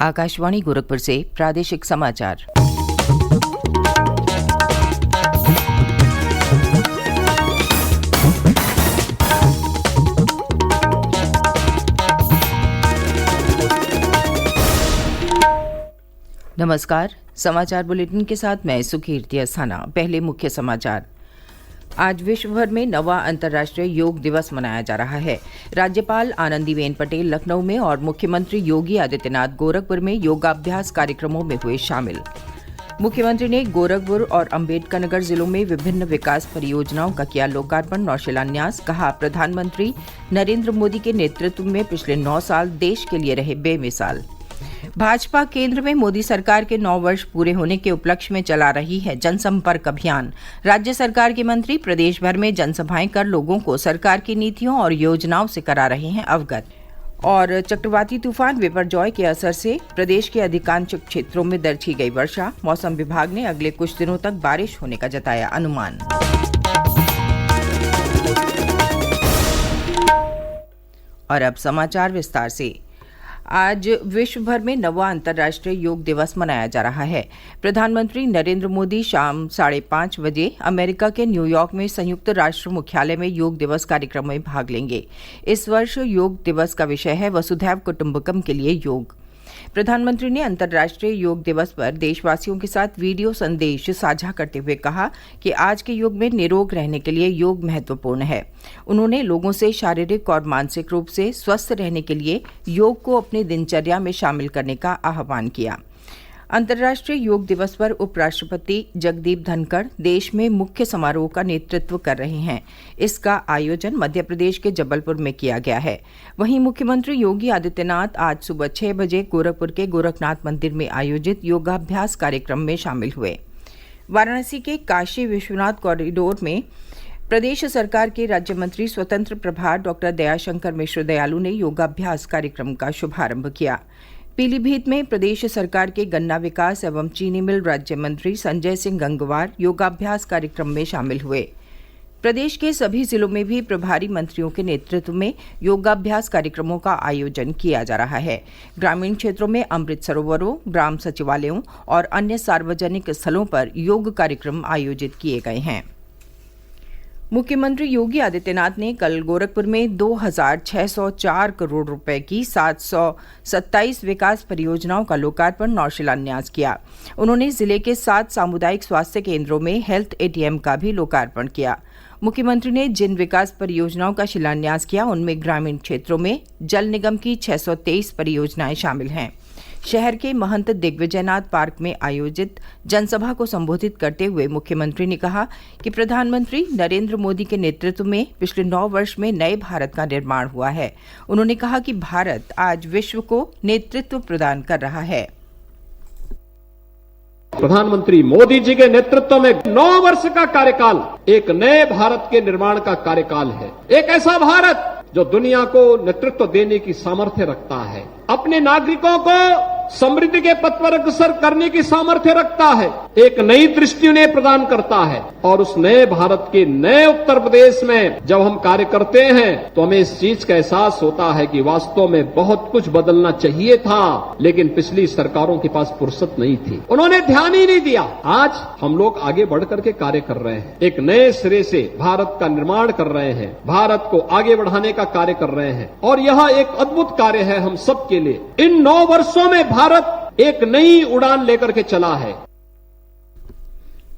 आकाशवाणी गोरखपुर से प्रादेशिक समाचार। नमस्कार, समाचार बुलेटिन के साथ मैं सुकीर्ति अस्थाना। पहले मुख्य समाचार। आज विश्व भर में 9वां अंतर्राष्ट्रीय योग दिवस मनाया जा रहा है। राज्यपाल आनंदीबेन पटेल लखनऊ में और मुख्यमंत्री योगी आदित्यनाथ गोरखपुर में योगाभ्यास कार्यक्रमों में हुए शामिल। मुख्यमंत्री ने गोरखपुर और अम्बेडकरनगर जिलों में विभिन्न विकास परियोजनाओं का किया लोकार्पण और शिलान्यास। कहा, प्रधानमंत्री नरेंद्र मोदी के नेतृत्व में पिछले 9 साल देश के लिए रहे बेमिसाल। भाजपा केंद्र में मोदी सरकार के 9 वर्ष पूरे होने के उपलक्ष्य में चला रही है जनसंपर्क अभियान। राज्य सरकार के मंत्री प्रदेश भर में जनसभाएं कर लोगों को सरकार की नीतियों और योजनाओं से करा रहे हैं अवगत। और चक्रवाती तूफान बिपरजॉय के असर से प्रदेश के अधिकांश क्षेत्रों में दर्ज की गई वर्षा। मौसम विभाग ने अगले कुछ दिनों तक बारिश होने का जताया अनुमान। और अब समाचार विस्तार से। आज विश्व भर में 9वां अंतर्राष्ट्रीय योग दिवस मनाया जा रहा है। प्रधानमंत्री नरेंद्र मोदी शाम 5:30 बजे अमेरिका के न्यूयॉर्क में संयुक्त राष्ट्र मुख्यालय में योग दिवस कार्यक्रम में भाग लेंगे। इस वर्ष योग दिवस का विषय है वसुधैव कुटुंबकम के लिए योग। प्रधानमंत्री ने अंतर्राष्ट्रीय योग दिवस पर देशवासियों के साथ वीडियो संदेश साझा करते हुए कहा कि आज के युग में निरोग रहने के लिए योग महत्वपूर्ण है। उन्होंने लोगों से शारीरिक और मानसिक रूप से स्वस्थ रहने के लिए योग को अपनी दिनचर्या में शामिल करने का आह्वान किया। अंतर्राष्ट्रीय योग दिवस पर उपराष्ट्रपति जगदीप धनखड़ देश में मुख्य समारोह का नेतृत्व कर रहे हैं। इसका आयोजन मध्य प्रदेश के जबलपुर में किया गया है। वहीं मुख्यमंत्री योगी आदित्यनाथ आज सुबह 6 बजे गोरखपुर के गोरखनाथ मंदिर में आयोजित योगाभ्यास कार्यक्रम में शामिल हुए। वाराणसी के काशी विश्वनाथ कॉरिडोर में प्रदेश सरकार के राज्य मंत्री स्वतंत्र प्रभार डॉक्टर दयाशंकर मिश्र दयालु ने योगाभ्यास कार्यक्रम का शुभारंभ किया। पीलीभीत में प्रदेश सरकार के गन्ना विकास एवं चीनी मिल राज्य मंत्री संजय सिंह गंगवार योगाभ्यास कार्यक्रम में शामिल हुए। प्रदेश के सभी जिलों में भी प्रभारी मंत्रियों के नेतृत्व में योगाभ्यास कार्यक्रमों का आयोजन किया जा रहा है। ग्रामीण क्षेत्रों में अमृत सरोवरों, ग्राम सचिवालयों और अन्य सार्वजनिक स्थलों पर योग कार्यक्रम आयोजित किए गए हैं। मुख्यमंत्री योगी आदित्यनाथ ने कल गोरखपुर में 2,604 करोड़ रुपए की 727 विकास परियोजनाओं का लोकार्पण और शिलान्यास किया। उन्होंने जिले के 7 सामुदायिक स्वास्थ्य केंद्रों में हेल्थ एटीएम का भी लोकार्पण किया। मुख्यमंत्री ने जिन विकास परियोजनाओं का शिलान्यास किया उनमें ग्रामीण क्षेत्रों में जल निगम की 623 परियोजनाएं शामिल हैं। शहर के महंत दिग्विजयनाथ पार्क में आयोजित जनसभा को संबोधित करते हुए मुख्यमंत्री ने कहा कि प्रधानमंत्री नरेंद्र मोदी के नेतृत्व में पिछले 9 वर्ष में नए भारत का निर्माण हुआ है। उन्होंने कहा कि भारत आज विश्व को नेतृत्व प्रदान कर रहा है। प्रधानमंत्री मोदी जी के नेतृत्व में 9 वर्ष का कार्यकाल एक नए भारत के निर्माण का कार्यकाल है। एक ऐसा भारत जो दुनिया को नेतृत्व देने की सामर्थ्य रखता है, अपने नागरिकों को समृद्धि के पथ पर अग्रसर करने की सामर्थ्य रखता है, एक नई दृष्टि उन्हें प्रदान करता है। और उस नए भारत के नए उत्तर प्रदेश में जब हम कार्य करते हैं तो हमें इस चीज का एहसास होता है कि वास्तव में बहुत कुछ बदलना चाहिए था, लेकिन पिछली सरकारों के पास फुर्सत नहीं थी, उन्होंने ध्यान ही नहीं दिया। आज हम लोग आगे बढ़ करके कार्य कर रहे हैं, एक नए सिरे से भारत का निर्माण कर रहे हैं, भारत को आगे बढ़ाने का कार्य कर रहे हैं और यह एक अद्भुत कार्य है हम सबके लिए। इन 9 वर्षों में भारत एक नई उड़ान लेकर के चला है।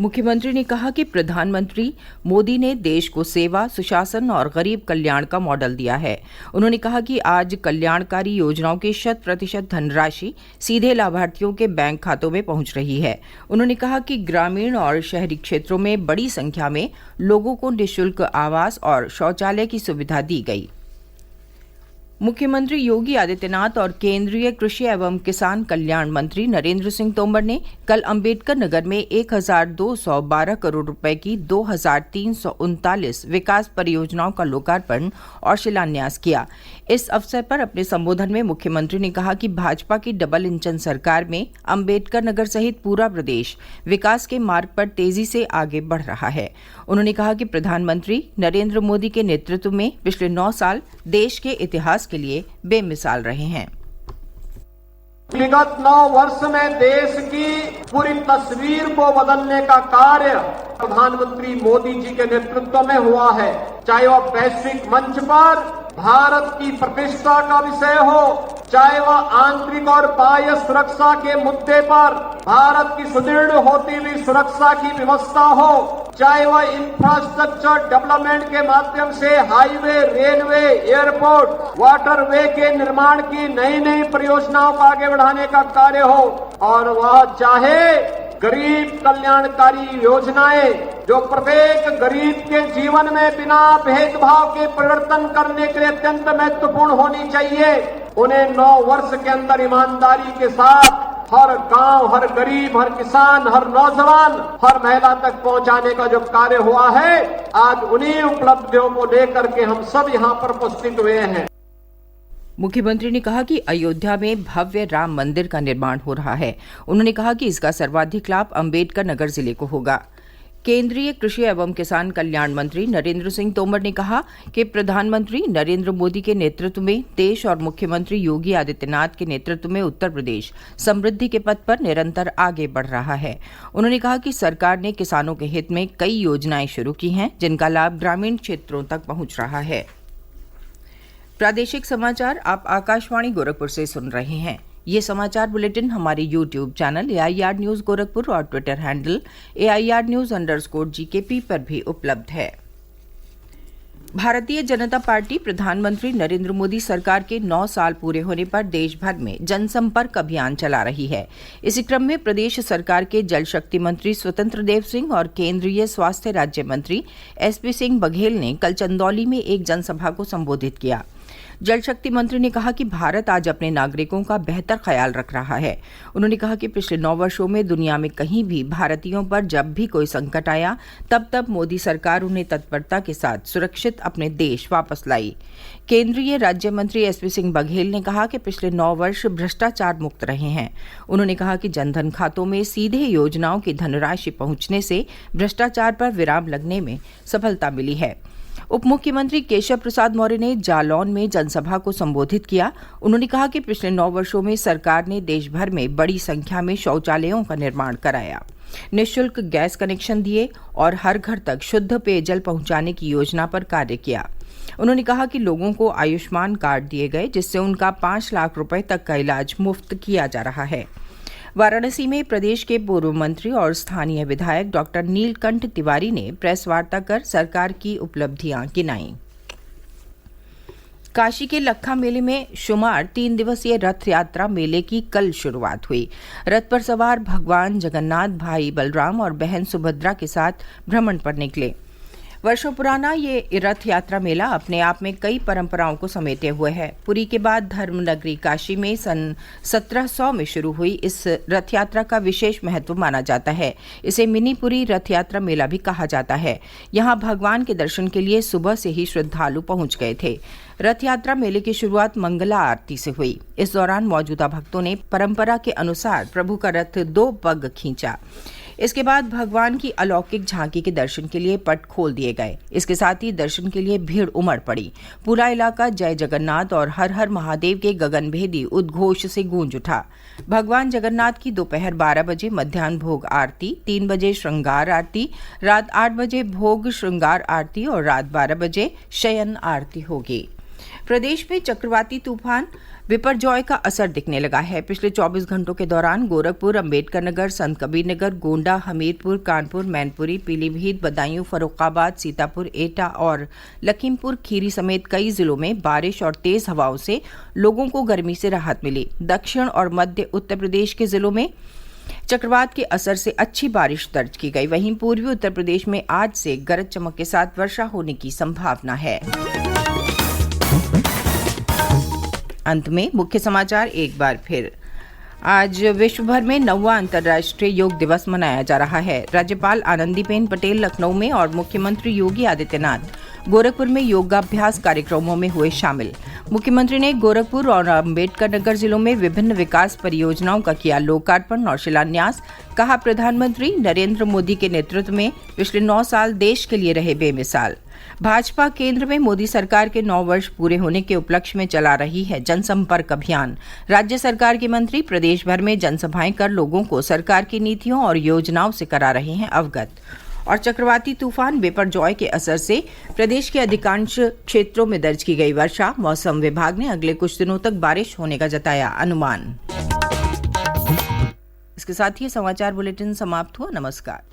मुख्यमंत्री ने कहा कि प्रधानमंत्री मोदी ने देश को सेवा, सुशासन और गरीब कल्याण का मॉडल दिया है। उन्होंने कहा कि आज कल्याणकारी योजनाओं की 100% धनराशि सीधे लाभार्थियों के बैंक खातों में पहुंच रही है। उन्होंने कहा कि ग्रामीण और शहरी क्षेत्रों में बड़ी संख्या में लोगों को निःशुल्क आवास और शौचालय की सुविधा दी गई। मुख्यमंत्री योगी आदित्यनाथ और केंद्रीय कृषि एवं किसान कल्याण मंत्री नरेंद्र सिंह तोमर ने कल अम्बेडकर नगर में 1,212 करोड़ रुपए की 2,339 विकास परियोजनाओं का लोकार्पण और शिलान्यास किया। इस अवसर पर अपने संबोधन में मुख्यमंत्री ने कहा कि भाजपा की डबल इंजन सरकार में अम्बेडकर नगर सहित पूरा प्रदेश विकास के मार्ग पर तेजी से आगे बढ़ रहा है। उन्होंने कहा कि प्रधानमंत्री नरेंद्र मोदी के नेतृत्व में पिछले 9 साल देश के इतिहास के लिए बेमिसाल रहे हैं। विगत 9 वर्ष में देश की पूरी तस्वीर को बदलने का कार्य प्रधानमंत्री मोदी जी के नेतृत्व में हुआ है। चाहे वह वैश्विक मंच पर भारत की प्रतिष्ठा का विषय हो, चाहे वह आंतरिक और बाह्य सुरक्षा के मुद्दे पर भारत की सुदृढ़ होती हुई सुरक्षा की व्यवस्था हो, चाहे वह इंफ्रास्ट्रक्चर डेवलपमेंट के माध्यम से हाईवे, रेलवे, एयरपोर्ट, वाटरवे के निर्माण की नई नई परियोजनाओं को आगे बढ़ाने का कार्य हो, और वह चाहे गरीब कल्याणकारी योजनाएं जो प्रत्येक गरीब के जीवन में बिना भेदभाव के परिवर्तन करने के लिए अत्यंत महत्वपूर्ण होनी चाहिए, उन्हें 9 वर्ष के अंदर ईमानदारी के साथ हर गांव, हर गरीब, हर किसान, हर नौजवान, हर महिला तक पहुंचाने का जो कार्य हुआ है, आज उन्हीं उपलब्धियों को लेकर के हम सब यहां पर उपस्थित हुए हैं। मुख्यमंत्री ने कहा कि अयोध्या में भव्य राम मंदिर का निर्माण हो रहा है। उन्होंने कहा कि इसका सर्वाधिक लाभ अम्बेडकर नगर जिले को होगा। केंद्रीय कृषि एवं किसान कल्याण मंत्री नरेंद्र सिंह तोमर ने कहा कि प्रधानमंत्री नरेंद्र मोदी के नेतृत्व में देश और मुख्यमंत्री योगी आदित्यनाथ के नेतृत्व में उत्तर प्रदेश समृद्धि के पथ पर निरंतर आगे बढ़ रहा है। उन्होंने कहा कि सरकार ने किसानों के हित में कई योजनाएं शुरू की हैं, जिनका लाभ ग्रामीण क्षेत्रों तक पहुंच रहा है। प्रादेशिक समाचार आप आकाशवाणी गोरखपुर से सुन रहे हैं। ये समाचार बुलेटिन हमारे YouTube channel AIR news Gorakhpur और ट्विटर हैंडल AIR_GKP पर भी उपलब्ध है। भारतीय जनता पार्टी प्रधानमंत्री नरेंद्र मोदी सरकार के 9 साल पूरे होने पर देश भर में जनसंपर्क अभियान चला रही है। इसी क्रम में प्रदेश सरकार के जल शक्ति मंत्री स्वतंत्र देव सिंह और केंद्रीय स्वास्थ्य राज्य मंत्री SP सिंह बघेल ने कल चंदौली में एक जनसभा को संबोधित किया। जल शक्ति मंत्री ने कहा कि भारत आज अपने नागरिकों का बेहतर ख्याल रख रहा है। उन्होंने कहा कि पिछले 9 वर्षों में दुनिया में कहीं भी भारतीयों पर जब भी कोई संकट आया, तब मोदी सरकार उन्हें तत्परता के साथ सुरक्षित अपने देश वापस लाई। केंद्रीय राज्य मंत्री SP सिंह बघेल ने कहा कि पिछले 9 वर्ष भ्रष्टाचार मुक्त रहे हैं। उन्होंने कहा कि जनधन खातों में सीधे योजनाओं की धनराशि पहुंचने से भ्रष्टाचार पर विराम लगने में सफलता मिली है। उप मुख्यमंत्री केशव प्रसाद मौर्य ने जालौन में जनसभा को संबोधित किया। उन्होंने कहा कि पिछले 9 वर्षों में सरकार ने देश भर में बड़ी संख्या में शौचालयों का निर्माण कराया, निःशुल्क गैस कनेक्शन दिए और हर घर तक शुद्ध पेयजल पहुंचाने की योजना पर कार्य किया। उन्होंने कहा कि लोगों को आयुष्मान कार्ड दिए गए, जिससे उनका 5 लाख रुपए तक का इलाज मुफ्त किया जा रहा है। वाराणसी में प्रदेश के पूर्व मंत्री और स्थानीय विधायक डॉक्टर नीलकंठ तिवारी ने प्रेस वार्ता कर सरकार की उपलब्धियां गिनाई। काशी के लखा मेले में शुमार 3 दिवसीय रथ यात्रा मेले की कल शुरुआत हुई। रथ पर सवार भगवान जगन्नाथ भाई बलराम और बहन सुभद्रा के साथ भ्रमण पर निकले। वर्षों पुराना ये रथ यात्रा मेला अपने आप में कई परंपराओं को समेटे हुए है। पुरी के बाद धर्मनगरी काशी में सन 1700 में शुरू हुई इस रथ यात्रा का विशेष महत्व माना जाता है। इसे मिनी पुरी रथ यात्रा मेला भी कहा जाता है। यहाँ भगवान के दर्शन के लिए सुबह से ही श्रद्धालु पहुंच गए थे। रथ यात्रा मेले की शुरुआत मंगला आरती से हुई। इस दौरान मौजूदा भक्तों ने परंपरा के अनुसार प्रभु का रथ 2 पग खींचा। इसके बाद भगवान की अलौकिक झांकी के दर्शन के लिए पट खोल दिए गए। इसके साथ ही दर्शन के लिए भीड़ उमड़ पड़ी। पूरा इलाका जय जगन्नाथ और हर हर महादेव के गगनभेदी उद्घोष से गूंज उठा। भगवान जगन्नाथ की दोपहर 12 बजे मध्याह्न भोग आरती, 3 बजे श्रृंगार आरती, रात 8 बजे भोग श्रृंगार आरती और रात 12 बजे शयन आरती होगी। प्रदेश में चक्रवाती तूफान बिपरजॉय का असर दिखने लगा है। पिछले 24 घंटों के दौरान गोरखपुर, अंबेडकर नगर, संत कबीर नगर, गोंडा, हमीरपुर, कानपुर, मैनपुरी, पीलीभीत, बदायूं, फर्रुखाबाद, सीतापुर, एटा और लखीमपुर खीरी समेत कई जिलों में बारिश और तेज हवाओं से लोगों को गर्मी से राहत मिली। दक्षिण और मध्य उत्तर प्रदेश के जिलों में चक्रवात के असर से अच्छी बारिश दर्ज की गई। वहीं पूर्वी उत्तर प्रदेश में आज से गरज चमक के साथ वर्षा होने की संभावना है। अंत में मुख्य समाचार एक बार फिर। आज विश्व भर में 9वां अंतर्राष्ट्रीय योग दिवस मनाया जा रहा है। राज्यपाल आनंदीबेन पटेल लखनऊ में और मुख्यमंत्री योगी आदित्यनाथ गोरखपुर में योगाभ्यास कार्यक्रमों में हुए शामिल। मुख्यमंत्री ने गोरखपुर और अम्बेडकर नगर जिलों में विभिन्न विकास परियोजनाओं का किया लोकार्पण और शिलान्यास। कहा, प्रधानमंत्री नरेंद्र मोदी के नेतृत्व में पिछले 9 साल देश के लिए रहे बेमिसाल। भाजपा केंद्र में मोदी सरकार के 9 वर्ष पूरे होने के उपलक्ष्य में चला रही है जनसंपर्क अभियान। राज्य सरकार के मंत्री प्रदेश भर में जनसभाएं कर लोगों को सरकार की नीतियों और योजनाओं से करा रहे हैं अवगत। और चक्रवाती तूफान बिपरजॉय के असर से प्रदेश के अधिकांश क्षेत्रों में दर्ज की गई वर्षा। मौसम विभाग ने अगले कुछ दिनों तक बारिश होने का जताया अनुमान। इसके साथ ही समाचार बुलेटिन समाप्त हुआ। नमस्कार।